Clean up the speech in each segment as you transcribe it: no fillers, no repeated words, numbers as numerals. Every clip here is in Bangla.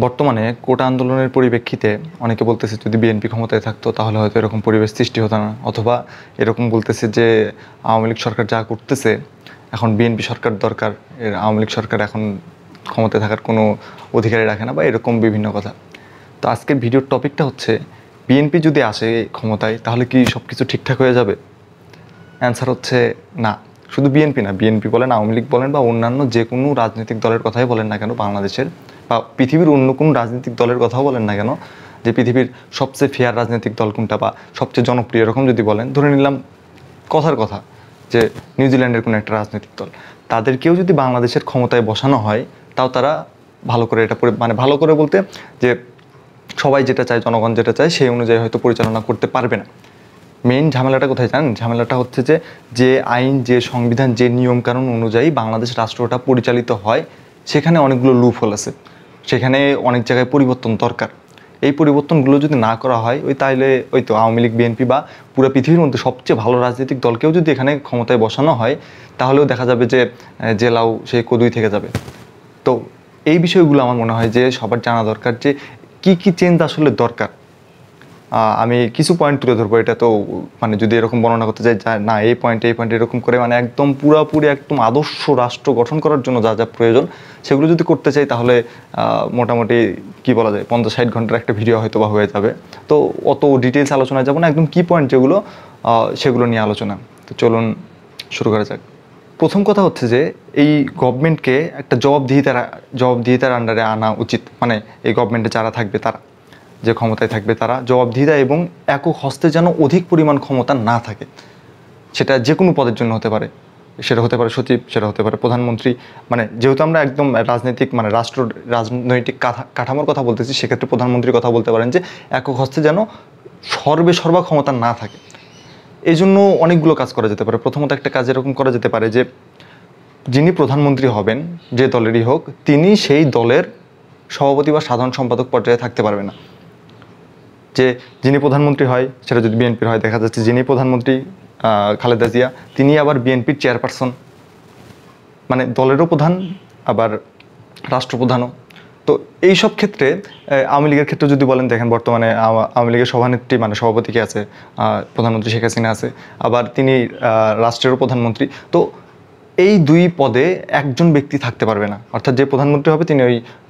বর্তমানে কোটা আন্দোলনের পরিপ্রেক্ষিতে অনেকে বলতেছে যদি বিএনপি ক্ষমতায় থাকতো তাহলে হয়তো এরকম পরিবেশ সৃষ্টি হতো না, অথবা এরকম বলতেছে যে আওয়ামী লীগ সরকার যা করতেছে এখন বিএনপি সরকার দরকার, আওয়ামী লীগ সরকার এখন ক্ষমতায় থাকার কোনো অধিকারই রাখে না, বা এরকম বিভিন্ন কথা। তো আজকের ভিডিওর টপিকটা হচ্ছে, বিএনপি যদি আসে ক্ষমতায় তাহলে কি সব কিছু ঠিকঠাক হয়ে যাবে? অ্যান্সার হচ্ছে না। শুধু বিএনপি না, বিএনপি বলেন, আওয়ামী লীগ বলেন, বা অন্যান্য যে কোনো রাজনৈতিক দলের কথাই বলেন না কেন, বাংলাদেশের বা পৃথিবীর অন্য কোনো রাজনৈতিক দলের কথাও বলেন না কেন, যে পৃথিবীর সবচেয়ে ফেয়ার রাজনৈতিক দল কোনটা বা সবচেয়ে জনপ্রিয় এরকম যদি বলেন, ধরে নিলাম কথার কথা যে নিউজিল্যান্ডের কোনো একটা রাজনৈতিক দল, তাদেরকেও যদি বাংলাদেশের ক্ষমতায় বসানো হয় তাও তারা ভালো করে এটা মানে ভালো করে বলতে যে সবাই যেটা চায়, জনগণ যেটা চায় সেই অনুযায়ী হয়তো পরিচালনা করতে পারবে না। মেইন ঝামেলাটা কোথায় জানেন? ঝামেলাটা হচ্ছে যে আইন, যে সংবিধান, যে নিয়মকানুন অনুযায়ী বাংলাদেশ রাষ্ট্রটা পরিচালিত হয় সেখানে অনেকগুলো লুপহোল আছে, সেখানে অনেক জায়গায় পরিবর্তন দরকার। এই পরিবর্তনগুলো যদি না করা হয় তাইলে ওই তো আওয়ামী লীগ, বিএনপি বা পুরো পৃথিবীর মধ্যে সবচেয়ে ভালো রাজনৈতিক দলকেও যদি এখানে ক্ষমতায় বসানো হয় তাহলেও দেখা যাবে যে লাউ সেই কদুই থেকে যাবে। তো এই বিষয়গুলো আমার মনে হয় যে সবার জানা দরকার, যে কি কি চেঞ্জ আসলে দরকার। আমি কিছু পয়েন্ট তুলে ধরবো। এটা তো মানে যদি এরকম বর্ণনা করতে যাই না, এই পয়েন্ট এরকম করে মানে একদম পুরোপুরি একদম আদর্শ রাষ্ট্র গঠন করার জন্য যা যা প্রয়োজন সেগুলো যদি করতে চাই তাহলে মোটামুটি কি বলা যায় 50-60 ঘন্টার একটা ভিডিও হয়তো বা হয়ে যাবে। তো অত ডিটেলস আলোচনায় যাবো না, একদম কি পয়েন্ট যেগুলো সেগুলো নিয়ে আলোচনা। তো চলুন শুরু করা যাক। প্রথম কথা হচ্ছে যে এই গভর্নমেন্টকে একটা জবাবদিহিতার আন্ডারে আনা উচিত। মানে এই গভর্নমেন্টে যারা থাকবে, তারা যে ক্ষমতায় থাকবে, তারা জবাবদিহিতা এবং একক হস্তে যেন অধিক পরিমাণ ক্ষমতা না থাকে। সেটা যে কোনো পদের জন্য হতে পারে, সেটা হতে পারে সচিব, সেটা হতে পারে প্রধানমন্ত্রী। মানে যেহেতু আমরা একদম রাজনৈতিক মানে রাজনৈতিক কাঠামোর কথা বলতেছি, সেক্ষেত্রে প্রধানমন্ত্রীর কথা বলতে পারেন যে একক হস্তে যেন সর্বা ক্ষমতা না থাকে। এই জন্য অনেকগুলো কাজ করা যেতে পারে। প্রথমত একটা কাজ এরকম করা যেতে পারে যে যিনি প্রধানমন্ত্রী হবেন, যে দলেরই হোক, তিনি সেই দলের সভাপতি বা সাধারণ সম্পাদক পর্যায়ে থাকতে পারবে না। যে যিনি প্রধানমন্ত্রী হয়, সেটা যদি বিএনপির হয়, দেখা যাচ্ছে যিনি প্রধানমন্ত্রী খালেদা জিয়া, তিনি আবার বিএনপির চেয়ারপারসন, মানে দলেরও প্রধান আবার রাষ্ট্রপ্রধানও। তো এই সব ক্ষেত্রে আওয়ামী লীগের ক্ষেত্রে যদি বলেন, দেখেন বর্তমানে আওয়ামী লীগের সভানেত্রী মানে সভাপতি কে আছে? প্রধানমন্ত্রী শেখ হাসিনা আছে, আবার তিনি রাষ্ট্রেরও প্রধানমন্ত্রী। তো এই দুই পদে একজন ব্যক্তি থাকতে পারবে না, অর্থাৎ যে প্রধানমন্ত্রী হবে তিনি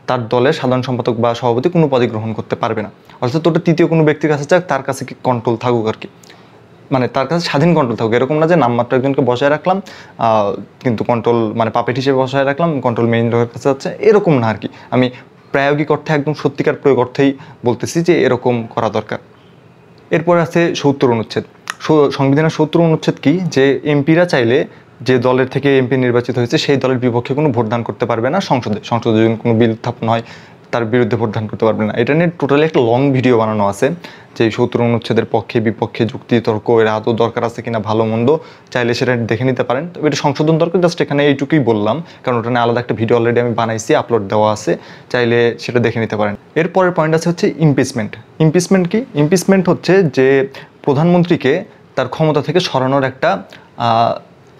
তার দলের সাধারণ সম্পাদক বা সভাপতি কোনো পদে গ্রহণ করতে পারবে না। অর্থাৎ ওটা তৃতীয় কোনো ব্যক্তির কাছে যাক, তার কাছে কি কন্ট্রোল থাকুক আর কি, মানে তার কাছে স্বাধীন কন্ট্রোল থাকুক। এরকম না যে নামমাত্র একজনকে বসায় রাখলাম কিন্তু কন্ট্রোল মানে পাপেট হিসেবে বসায় রাখলাম, কন্ট্রোল মেইন লোকের কাছে যাচ্ছে, এরকম না আর কি। আমি প্রায়োগিক অর্থে একদম সত্যিকার প্রয়োগ অর্থেই বলতেছি যে এরকম করা দরকার। এরপরে আছে 70 অনুচ্ছেদ। সংবিধানের 70 অনুচ্ছেদ কি? যে এমপিরা চাইলে যে দলের থেকে এমপি নির্বাচিত হয়েছে সেই দলের বিপক্ষে কোনো ভোট দান করতে পারবে না। সংসদে যদি কোনো বিল উত্থাপন হয় তার বিরুদ্ধে ভোট দান করতে পারবে না। এটা নিয়ে টোটালি একটা লং ভিডিও বানানো আছে, যে 70 অনুচ্ছেদের পক্ষে বিপক্ষে যুক্তি তর্ক, এর আদৌ দরকার আছে কিনা, ভালো মন্দ, চাইলে সেটা দেখে নিতে পারেন। তবে এটা সংশোধন দরকার, জাস্ট এখানে এইটুকুই বললাম, কারণ ওটা নিয়ে আলাদা একটা ভিডিও অলরেডি আমি বানাইছি, আপলোড দেওয়া আছে, চাইলে সেটা দেখে নিতে পারেন। এরপরের পয়েন্ট আছে হচ্ছে ইমপিচমেন্ট। ইমপিচমেন্ট কি? ইমপিচমেন্ট হচ্ছে যে প্রধানমন্ত্রীকে তার ক্ষমতা থেকে সরানোর একটা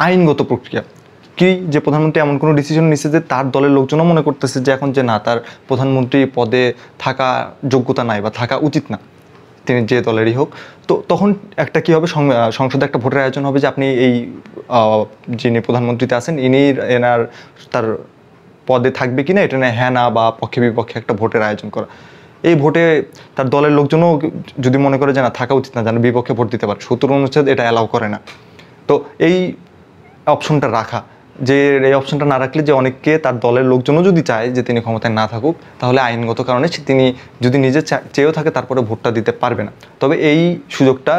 আইনগত প্রক্রিয়া। কি? যে প্রধানমন্ত্রী এমন কোনো ডিসিশন নিচ্ছে যে তার দলের লোকজনও মনে করতেছে যে এখন যে না, তার প্রধানমন্ত্রী পদে থাকা যোগ্যতা নাই বা থাকা উচিত না, তিনি যে দলেরই হোক। তো তখন একটা কী হবে, সংসদে একটা ভোটের আয়োজন হবে যে আপনি এই যিনি প্রধানমন্ত্রীতে আছেন তার পদে থাকবে কিনা এটা নিয়ে হ্যাঁ না বা পক্ষে বিপক্ষে একটা ভোটের আয়োজন করা। এই ভোটে তার দলের লোকজনও যদি মনে করে যে না, থাকা উচিত না, যেন বিপক্ষে ভোট দিতে পারে। 70 অনুচ্ছেদ এটা অ্যালাউ করে না। তো এই অপশনটা রাখা, যে এই অপশনটা না রাখলে যে অনেককে তার দলের লোকজনও যদি চায় যে তিনি ক্ষমতায় না থাকুক, তাহলে আইনগত কারণে তিনি যদি নিজে চেয়েও থাকে তারপরে ভোটটা দিতে পারবে না। তবে এই সুযোগটা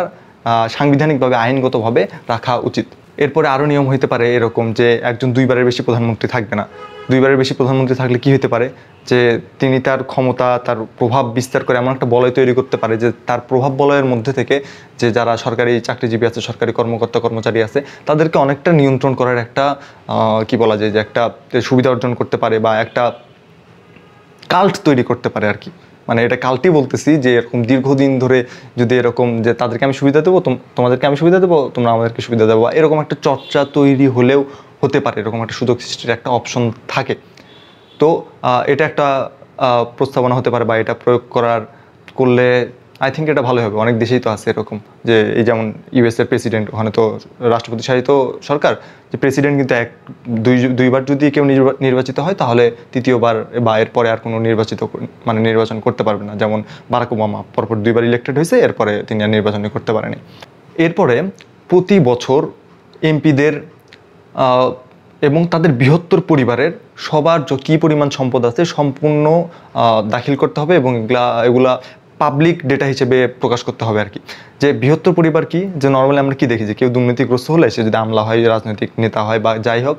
সাংবিধানিকভাবে আইনগতভাবে রাখা উচিত। এরপরে আরও নিয়ম হইতে পারে এরকম যে একজন 2বারের বেশি প্রধানমন্ত্রী থাকবে না। 2বারের বেশি প্রধানমন্ত্রী থাকলে কি হতে পারে, যে তিনি তার ক্ষমতা, তার প্রভাব বিস্তার করে এমন একটা বলয় তৈরি করতে পারে যে তার প্রভাব বলয়ের মধ্যে থেকে যে যারা সরকারি চাকরিজীবী আছে, সরকারি কর্মচারী আছে, তাদেরকে অনেকটা নিয়ন্ত্রণ করার একটা কি বলা যায় যে একটা সুবিধা অর্জন করতে পারে, বা একটা কাল্ট তৈরি করতে পারে আর কি। মানে এটা কাল্টই বলতেছি, যে এরকম দীর্ঘদিন ধরে যদি এরকম যে তাদেরকে আমি সুবিধা দেবো, তোমাদেরকে আমি সুবিধা দেবো, তোমরা আমাদেরকে সুবিধা দেবো, এরকম একটা চর্চা তৈরি হলেও হতে পারে, এরকম একটা সুযোগ সৃষ্টির একটা অপশন থাকে। তো এটা একটা প্রস্তাবনা হতে পারে বা এটা প্রয়োগ করলে আই থিঙ্ক এটা ভালো হবে। অনেক দেশেই তো আছে এরকম, যে এই যেমন ইউএসের প্রেসিডেন্ট, ওখানে তো রাষ্ট্রপতি শাসিত সরকার, যে প্রেসিডেন্ট কিন্তু দুইবার যদি কেউ নির্বাচিত হয় তাহলে তৃতীয়বার বা এরপরে আর কোনো নির্বাচন করতে পারবে না। যেমন বারাক ওবামা পরপর 2বার ইলেক্টেড হয়েছে, এরপরে তিনি আর নির্বাচনই করতে পারেনি। এরপরে প্রতি বছর এমপিদের এবং তাদের বৃহত্তর পরিবারের সবার কী পরিমাণ সম্পদ আছে সম্পূর্ণ দাখিল করতে হবে, এবং এগুলা পাবলিক ডেটা হিসেবে প্রকাশ করতে হবে আর কি। যে বৃহত্তর পরিবার কি, যে নর্মালি আমরা কি দেখি যে কেউ দুর্নীতিগ্রস্ত হলে, সে যদি আমলা হয়, রাজনৈতিক নেতা হয় বা যাই হোক,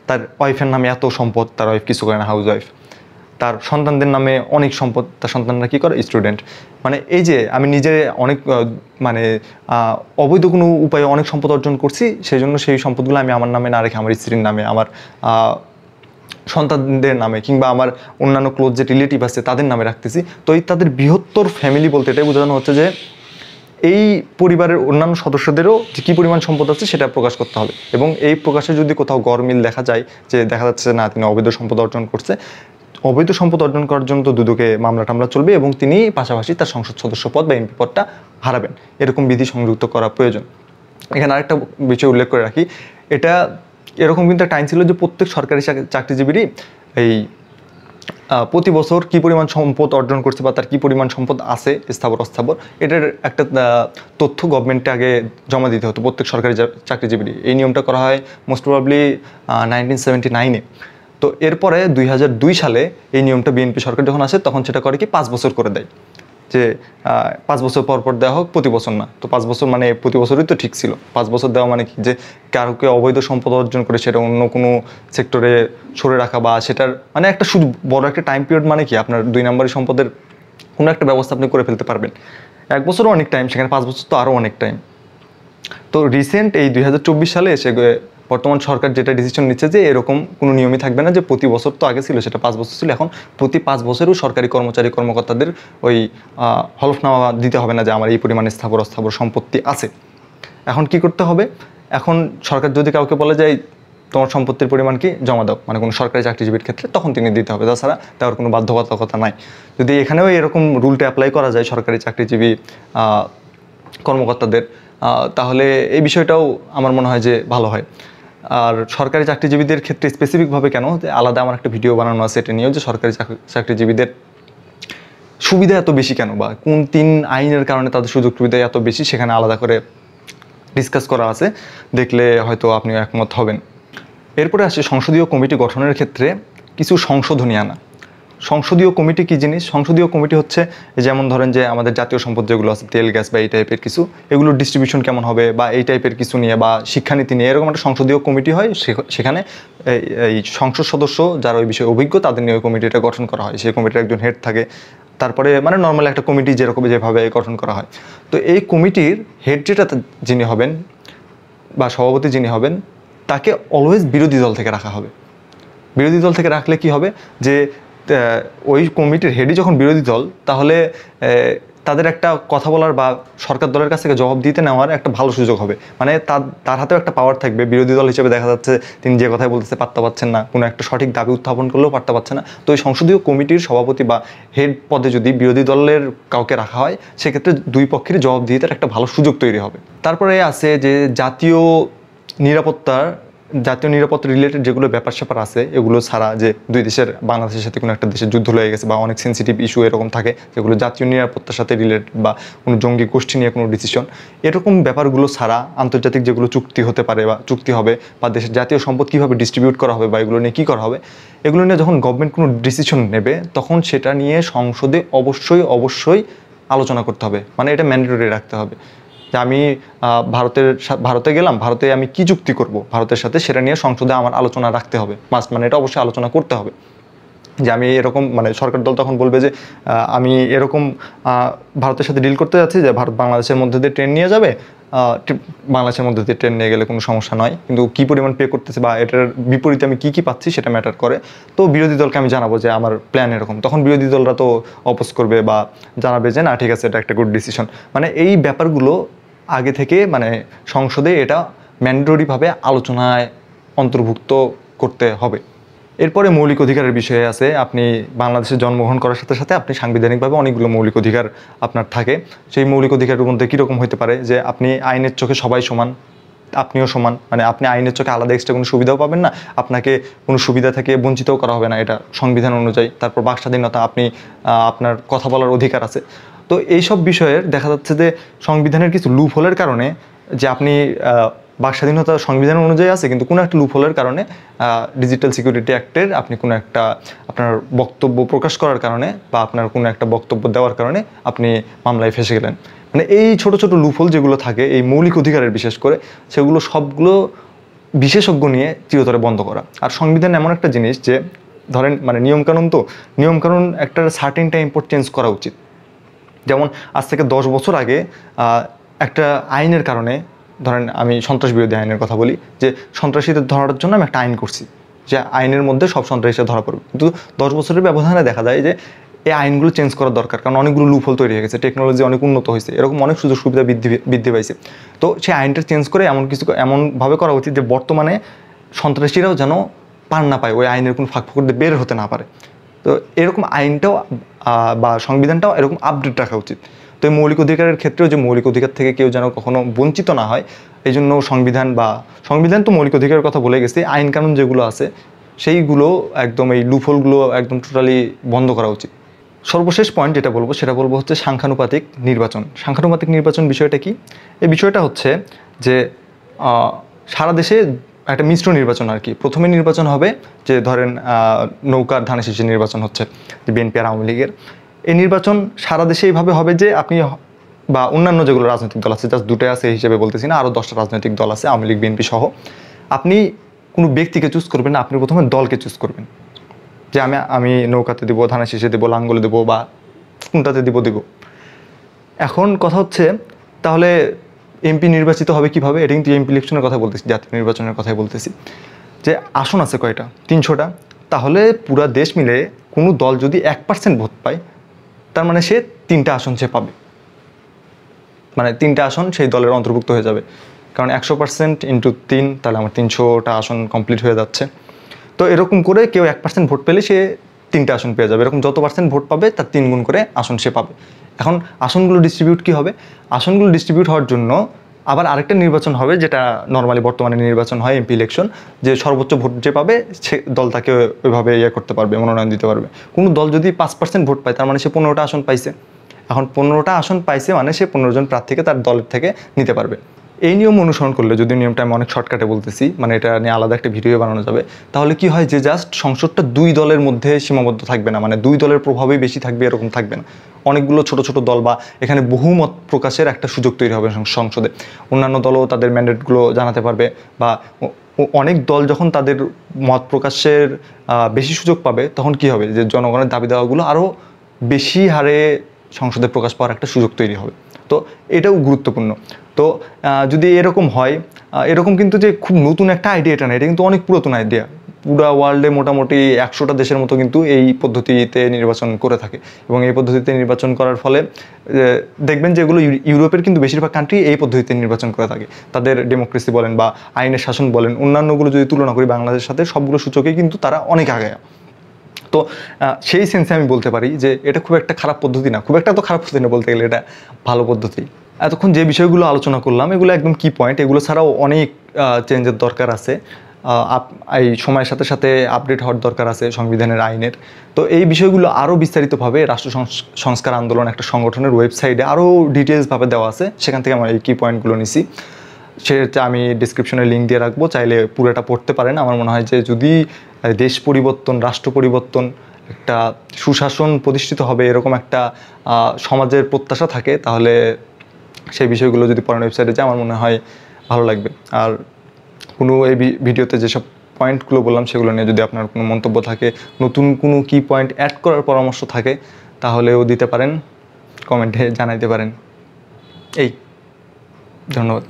তার ওয়াইফের নামে এত সম্পদ, তার ওয়াইফ কিছু করে না, হাউস ওয়াইফ, তার সন্তানদের নামে অনেক সম্পদ, তার সন্তানরা কী করে, স্টুডেন্ট। মানে এই যে আমি নিজে অনেক অবৈধ কোনো উপায়ে অনেক সম্পদ অর্জন করছি, সেই জন্য সেই সম্পদগুলো আমি আমার নামে না রেখে আমার স্ত্রীর নামে, আমার সন্তানদের নামে, কিংবা আমার অন্যান্য ক্লোজ যে রিলেটিভ আছে তাদের নামে রাখতেছি। তো এই তাদের বৃহত্তর ফ্যামিলি বলতে এটাই বোঝানো হচ্ছে যে এই পরিবারের অন্যান্য সদস্যদেরও যে কী পরিমাণ সম্পদ আছে সেটা প্রকাশ করতে হবে। এবং এই প্রকাশে যদি কোথাও গরমিল দেখা যায়, যে দেখা যাচ্ছে না তিনি অবৈধ সম্পদ অর্জন করছে, অবৈধ সম্পদ অর্জন করার জন্য তো দুদকে মামলা টামলা চলবে, এবং তিনি পাশাপাশি তার সংসদ সদস্য পদ বা এমপি পদটা হারাবেন। এরকম বিধি সংযুক্ত করা প্রয়োজন। এখানে আরেকটা বিষয় উল্লেখ করে রাখি, এটা এরকম কিন্তু একটা আইন ছিল যে প্রত্যেক সরকারি চাকরিজীবীরই এই প্রতি বছর কী পরিমাণ সম্পদ অর্জন করছে বা তার কী পরিমাণ সম্পদ আছে স্থাবর অস্থাবর, এটার একটা তথ্য গভর্নমেন্টে আগে জমা দিতে হতো প্রত্যেক সরকারি চাকরিজীবীরই। এই নিয়মটা করা হয় মোস্ট প্রবাবলি 1979-এ। তো এরপরে 2002 সালে এই নিয়মটা বিএনপি সরকার যখন আসে তখন সেটা করে কি 5 বছর করে দেয়, যে 5 বছর পর পর দেওয়া হোক, প্রতি বছর না। তো 5 বছর মানে প্রতি বছরই তো ঠিক ছিল। 5 বছর দেওয়া মানে কি, যে কারোকে অবৈধ সম্পদ অর্জন করে সেটা অন্য কোনো সেক্টরে সরে রাখা, বা সেটার মানে একটা শুধু বড় একটা টাইম পিরিয়ড, মানে কি আপনার 2 নম্বরের সম্পদের কোনো একটা ব্যবস্থা আপনি করে ফেলতে পারবেন। 1 বছরও অনেক টাইম, সেখানে 5 বছর তো আরও অনেক টাইম। তো রিসেন্ট এই 2024 সালে এসে বর্তমান সরকার যেটা ডিসিশন নিচ্ছে যে এরকম কোনো নিয়মই থাকবে না, যে প্রতি বছর তো আগে ছিল সেটা 5 বছর ছিল, এখন প্রতি 5 বছরেও সরকারি কর্মচারী কর্মকর্তাদের ওই হলফনামা দিতে হবে না যে আমার এই পরিমাণে স্থাবর অস্থাবর সম্পত্তি আছে। এখন কি করতে হবে, এখন সরকার যদি কাউকে বলে যায় তোমার সম্পত্তির পরিমাণ কি জমা দাও, মানে কোনো সরকারি চাকরিজীবীর ক্ষেত্রে, তখন তিনি দিতে হবে, তাছাড়া তার কোনো বাধ্যবাধকতা নাই। যদি এখানেও এরকম রুলটা অ্যাপ্লাই করা যায় সরকারি চাকরিজীবী কর্মকর্তাদের, তাহলে এই বিষয়টাও আমার মনে হয় যে ভালো হয়। আর সরকারি চাকরিজীবীদের ক্ষেত্রে স্পেসিফিকভাবে কেন, আলাদা আমার একটা ভিডিও বানানো আছে এটা নিয়েও, যে সরকারি চাকরিজীবীদের সুবিধা এত বেশি কেন, বা কোন 3 আইনের কারণে তাদের সুযোগ সুবিধা এত বেশি, সেখানে আলাদা করে ডিসকাস করা আছে, দেখলে হয়তো আপনিও একমত হবেন। এরপরে আসে সংসদীয় কমিটি গঠনের ক্ষেত্রে কিছু সংশোধনী আনা। সংসদীয় কমিটি কী জিনিস? সংসদীয় কমিটি হচ্ছে যেমন ধরেন যে আমাদের জাতীয় সম্পদ যেগুলো আছে, তেল গ্যাস বা এই টাইপের কিছু, এগুলোর ডিস্ট্রিবিউশন কেমন হবে বা এই টাইপের কিছু নিয়ে, বা শিক্ষানীতি নিয়ে, এরকম একটা সংসদীয় কমিটি হয়। সেখানে এই সংসদ সদস্য যারা ওই বিষয়ে অভিজ্ঞ তাদের নিয়ে ওই কমিটিটা গঠন করা হয়। সেই কমিটির একজন হেড থাকে, তারপরে মানে নর্মাল একটা কমিটি যেভাবে গঠন করা হয়। তো এই কমিটির হেড যিনি হবেন বা সভাপতি যিনি হবেন, তাকে অলওয়েজ বিরোধী দল থেকে রাখা হবে। বিরোধী দল থেকে রাখলে কি হবে, যে ওই কমিটির হেডই যখন বিরোধী দল, তাহলে তাদের একটা কথা বলার বা সরকার দলের কাছ থেকে জবাব দিতে নেওয়ার একটা ভালো সুযোগ হবে। মানে তার হাতেও একটা পাওয়ার থাকবে। বিরোধী দল হিসেবে দেখা যাচ্ছে তিনি যে কথাই বলতেছে পাত্তা পাচ্ছেন না, কোনো একটা সঠিক দাবি উত্থাপন করলেও পাত্তা পাচ্ছে না। তো এই সংসদীয় কমিটির সভাপতি বা হেড পদে যদি বিরোধী দলের কাউকে রাখা হয়, সেক্ষেত্রে দুই পক্ষের জবাবদিহিতার একটা ভালো সুযোগ তৈরি হবে। তারপরে আছে যে জাতীয় নিরাপত্তা রিলেটেড যেগুলো ব্যাপার স্যাপার আছে, এগুলো ছাড়া, যে দুই দেশের, বাংলাদেশের সাথে কোনো একটা দেশের যুদ্ধ লেগে গেছে বা অনেক সেন্সিটিভ ইস্যু এরকম থাকে যেগুলো জাতীয় নিরাপত্তার সাথে রিলেটেড, বা কোনো জঙ্গি গোষ্ঠী নিয়ে কোনো ডিসিশন, এরকম ব্যাপারগুলো ছাড়া আন্তর্জাতিক যেগুলো চুক্তি হতে পারে বা চুক্তি হবে, বা দেশের জাতীয় সম্পদ কীভাবে ডিস্ট্রিবিউট করা হবে বা এগুলো নিয়ে কী করা হবে, এগুলো নিয়ে যখন গভর্নমেন্ট কোনো ডিসিশন নেবে, তখন সেটা নিয়ে সংসদে অবশ্যই আলোচনা করতে হবে। মানে এটা ম্যান্ডেটরি রাখতে হবে যে আমি ভারতে গেলাম, ভারতে আমি কি চুক্তি করব ভারতের সাথে, সেটা নিয়ে সংসদে আমার আলোচনা রাখতে হবে মাস্ট। মানে এটা অবশ্যই আলোচনা করতে হবে যে আমি এরকম, মানে সরকার দল তখন বলবে যে আমি এরকম ভারতের সাথে ডিল করতে যাচ্ছি যে ভারত বাংলাদেশের মধ্যে দিয়ে ট্রেন নিয়ে যাবে, বাংলাদেশের মধ্যে দিয়ে ট্রেন নিয়ে গেলে কোনো সমস্যা নয়, কিন্তু কী পরিমাণ পে করতেছে বা এটার বিপরীতে আমি কী পাচ্ছি সেটা ম্যাটার করে। তো বিরোধী দলকে আমি জানাবো যে আমার প্ল্যান এরকম, তখন বিরোধী দলরা তো অপোজ করবে বা জানাবে যে না ঠিক আছে, এটা একটা গুড ডিসিশন। মানে এই ব্যাপারগুলো আগে থেকে মানে সংসদে এটা ম্যান্ডেটরিভাবে আলোচনায় অন্তর্ভুক্ত করতে হবে। এরপরে মৌলিক অধিকারের বিষয়ে আছে, আপনি বাংলাদেশে জন্মগ্রহণ করার সাথে সাথে আপনি সাংবিধানিকভাবে অনেকগুলো মৌলিক অধিকার আপনার থাকে। সেই মৌলিক অধিকারের মধ্যে কীরকম হতে পারে যে আপনি আইনের চোখে সবাই সমান, আপনিও সমান, মানে আপনি আইনের চোখে আলাদা এক্সট্রা কোনো সুবিধাও পাবেন না, আপনাকে কোনো সুবিধা থেকে বঞ্চিতও করা হবে না, এটা সংবিধান অনুযায়ী। তারপর বাক স্বাধীনতা, আপনি আপনার কথা বলার অধিকার আছে। তো এইসব বিষয়ের দেখা যাচ্ছে যে সংবিধানের কিছু লুপ হোলের কারণে, যে আপনি বাক স্বাধীনতা সংবিধান অনুযায়ী আছে, কিন্তু কোনো একটা লুপ হোলের কারণে ডিজিটাল সিকিউরিটি অ্যাক্টের আপনি কোনো একটা আপনার বক্তব্য প্রকাশ করার কারণে বা আপনার কোনো একটা বক্তব্য দেওয়ার কারণে আপনি মামলায় ফেসে গেলেন। মানে এই ছোট ছোট লুপহোল যেগুলো থাকে এই মৌলিক অধিকারের, বিশেষ করে সেগুলো সবগুলো বিশেষজ্ঞ নিয়ে চিরতরে বন্ধ করা। আর সংবিধান এমন একটা জিনিস যে ধরেন মানে নিয়মকানুন, তো নিয়মকানুন একটা সার্টেন টাইম পর চেঞ্জ করা উচিত। যেমন আজ থেকে 10 বছর আগে একটা আইনের কারণে, ধরেন আমি সন্ত্রাস বিরোধী আইনের কথা বলি, যে সন্ত্রাসীদের ধরার জন্য আমি একটা আইন করছি, যে আইনের মধ্যে সব সন্ত্রাসীরা ধরা পড়বে, কিন্তু 10 বছরের ব্যবধানে দেখা যায় যে এই আইনগুলো চেঞ্জ করার দরকার, কারণ অনেকগুলো লুপহোল তৈরি হয়ে গেছে, টেকনোলজি অনেক উন্নত হয়েছে, এরকম অনেক সুযোগ সুবিধা বৃদ্ধি পাইছে। তো সেই আইনটা চেঞ্জ করে এমনভাবে করা উচিত যে বর্তমানে সন্ত্রাসীরাও যেন পার না পায়, ওই আইনের কোনো ফাঁক ফোকর দিয়ে বের হতে না পারে। তো এরকম আইনটাও বা সংবিধানটাও এরকম আপডেট রাখা উচিত। তো এই মৌলিক অধিকারের ক্ষেত্রেও যে মৌলিক অধিকার থেকে কেউ যেন কখনো বঞ্চিত না হয়, এই জন্য সংবিধান তো মৌলিক অধিকারের কথা বলে গেছে, আইন কানুন যেগুলো আছে সেইগুলো একদম এই লুপহোলগুলো একদম টোটালি বন্ধ করা উচিত। সর্বশেষ পয়েন্ট যেটা বলবো সেটা বলবো হচ্ছে সাংখ্যানুপাতিক নির্বাচন। সাংখ্যানুপাতিক নির্বাচন বিষয়টা কি? এই বিষয়টা হচ্ছে যে সারা দেশে একটা মিশ্র নির্বাচন আর কি। প্রথমে নির্বাচন হবে যে ধরেন নৌকার ধানের শীষের নির্বাচন হচ্ছে যে বিএনপি আর আওয়ামী লীগের। এই নির্বাচন সারা দেশে এইভাবে হবে যে আপনি বা অন্যান্য যেগুলো রাজনৈতিক দল আছে, জাস্ট দুটোই আছে এই হিসেবে বলতেছি না, আরও 10টা রাজনৈতিক দল আছে আওয়ামী লীগ বিএনপি সহ। আপনি কোনো ব্যক্তিকে চুজ করবেন না, আপনি প্রথমে দলকে চুজ করবেন, যে আমি নৌকাতে দেবো, ধানের শীষে দেবো, লাঙ্গলে দেবো বা কোনটাতে দিব। এখন কথা হচ্ছে তাহলে এমপি নির্বাচিত হবে কিভাবে? এটা কিন্তু এমপি ইলেকশনের কথা বলতেছি, জাতীয় নির্বাচনের কথাই বলতেছি। যে আসন আছে কয়টা? 300টা। তাহলে পুরা দেশ মিলে কোনো দল যদি 1% ভোট পায়, তার মানে সে 3টা আসন সে পাবে, মানে 3টা আসন সেই দলের অন্তর্ভুক্ত হয়ে যাবে। কারণ 100% ইন্টু 3, তাহলে আমার 300টা আসন কমপ্লিট হয়ে যাচ্ছে। তো এরকম করে কেউ 1% ভোট পেলে সে 3টা আসন পেয়ে যাবে। এরকম যত পার্সেন্ট ভোট পাবে তার 3 গুণ করে আসন সে পাবে। এখন আসনগুলো ডিস্ট্রিবিউট কী হবে? আসনগুলো ডিস্ট্রিবিউট হওয়ার জন্য আবার আরেকটা নির্বাচন হবে, যেটা নর্মালি বর্তমানে নির্বাচন হয় এমপি ইলেকশন, যে সর্বোচ্চ ভোট যে পাবে সে দল তাকে ওইভাবে করতে পারবে, মনোনয়ন দিতে পারবে। কোনো দল যদি 5% ভোট পায়, তার মানে সে 15টা আসন পাইছে। এখন 15টা আসন পাইছে মানে সে 15 জন প্রার্থীকে তার দলের থেকে নিতে পারবে। এই নিয়ম অনুসরণ করলে, যদি নিয়মটা আমি অনেক শর্টকাটে বলতেছি, মানে এটা নিয়ে আলাদা একটা ভিডিও বানানো যাবে, তাহলে কি হয় যে জাস্ট সংসদটা 2 দলের মধ্যে সীমাবদ্ধ থাকবে না, মানে 2 দলের প্রভাবেই বেশি থাকবে এরকম থাকবে না। অনেকগুলো ছোট ছোট দল বা এখানে বহুমত প্রকাশের একটা সুযোগ তৈরি হবে সংসদে। অন্যান্য দলও তাদের ম্যান্ডেটগুলো জানাতে পারবে, বা অনেক দল যখন তাদের মত প্রকাশের বেশি সুযোগ পাবে, তখন কি হবে যে জনগণের দাবি দাওয়াগুলো আরও বেশি হারে সংসদে প্রকাশ পাওয়ার একটা সুযোগ তৈরি হবে। তো এটাও গুরুত্বপূর্ণ। তো যদি এরকম হয়, এরকম কিন্তু যে খুব নতুন একটা আইডিয়া এটা না, এটা কিন্তু অনেক পুরাতন আইডিয়া। পুরা ওয়ার্ল্ডে মোটামুটি 100টা দেশের মতো কিন্তু এই পদ্ধতিতে নির্বাচন করে থাকে, এবং এই পদ্ধতিতে নির্বাচন করার ফলে দেখবেন যে এগুলো ইউরোপের কিন্তু বেশিরভাগ কান্ট্রি এই পদ্ধতিতে নির্বাচন করে থাকে। তাদের ডেমোক্রেসি বলেন বা আইনের শাসন বলেন, অন্যান্যগুলো যদি তুলনা করি বাংলাদেশের সাথে, সবগুলো সূচকে কিন্তু তারা অনেক আগে। তো সেই সেন্সে আমি বলতে পারি যে এটা খুব একটা খারাপ পদ্ধতি না, খুব একটা তো খারাপ পদ্ধতি না বলতে গেলে, এটা ভালো পদ্ধতি। এতক্ষণ যে বিষয়গুলো আলোচনা করলাম এগুলো একদম কি পয়েন্ট, এগুলো ছাড়াও অনেক চেঞ্জের দরকার আছে। এই সময়ের সাথে সাথে আপডেট হওয়ার দরকার আছে সংবিধানের, আইনের। তো এই বিষয়গুলো আরও বিস্তারিতভাবে রাষ্ট্র সংস্কার আন্দোলন একটা সংগঠনের ওয়েবসাইটে আরও ডিটেলসভাবে দেওয়া আছে, সেখান থেকে আমার এই কি পয়েন্টগুলো নিছি। সেটা আমি ডিসক্রিপশনে লিঙ্ক দিয়ে রাখবো, চাইলে পুরোটা পড়তে পারেন। আমার মনে হয় যে যদি দেশ পরিবর্তন, রাষ্ট্র পরিবর্তন, একটা সুশাসন প্রতিষ্ঠিত হবে এরকম একটা সমাজের প্রত্যাশা থাকে, তাহলে সেই বিষয়গুলো যদি পড়েন ওয়েবসাইটে যায়, আমার মনে হয় ভালো লাগবে। আর কোনো এই ভিডিওতে যেসব পয়েন্টগুলো বললাম সেগুলো নিয়ে যদি আপনার কোনো মন্তব্য থাকে, নতুন কোনো কি পয়েন্ট অ্যাড করার পরামর্শ থাকে, তাহলেও দিতে পারেন, কমেন্টে জানাইতে পারেন। এই ধন্যবাদ।